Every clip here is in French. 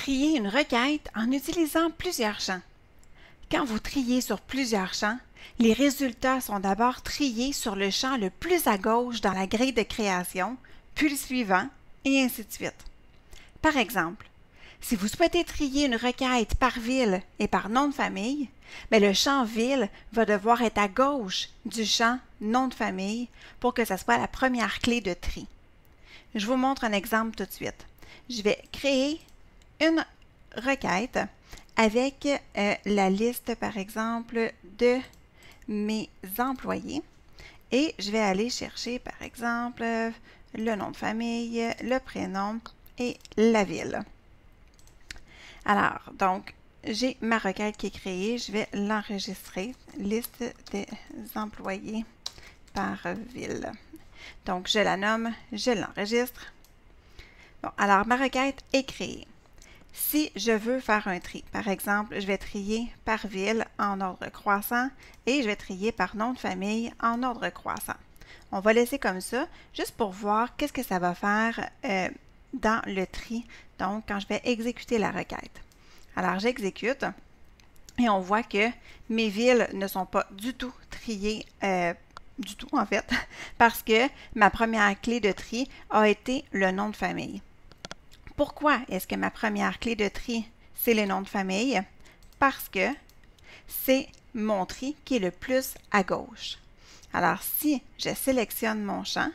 Trier une requête en utilisant plusieurs champs. Quand vous triez sur plusieurs champs, les résultats sont d'abord triés sur le champ le plus à gauche dans la grille de création, puis le suivant, et ainsi de suite. Par exemple, si vous souhaitez trier une requête par ville et par nom de famille, le champ ville va devoir être à gauche du champ nom de famille pour que ce soit la première clé de tri. Je vous montre un exemple tout de suite. Je vais créer une requête avec la liste, par exemple, de mes employés et je vais aller chercher, par exemple, le nom de famille, le prénom et la ville. Alors, donc, j'ai ma requête qui est créée, je vais l'enregistrer, liste des employés par ville. Donc, je la nomme, je l'enregistre. Bon, alors, ma requête est créée. Si je veux faire un tri, par exemple, je vais trier par ville en ordre croissant et je vais trier par nom de famille en ordre croissant. On va laisser comme ça, juste pour voir qu'est-ce que ça va faire dans le tri, donc quand je vais exécuter la requête. Alors, j'exécute et on voit que mes villes ne sont pas du tout triées, du tout en fait, parce que ma première clé de tri a été le nom de famille. Pourquoi est-ce que ma première clé de tri, c'est le nom de famille? Parce que c'est mon tri qui est le plus à gauche. Alors, si je sélectionne mon champ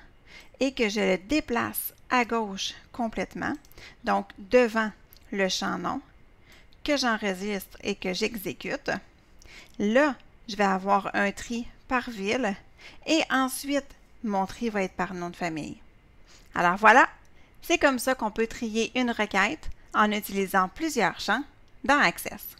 et que je le déplace à gauche complètement, donc devant le champ nom, que j'enregistre et que j'exécute, là, je vais avoir un tri par ville et ensuite, mon tri va être par nom de famille. Alors voilà! C'est comme ça qu'on peut trier une requête en utilisant plusieurs champs dans Access.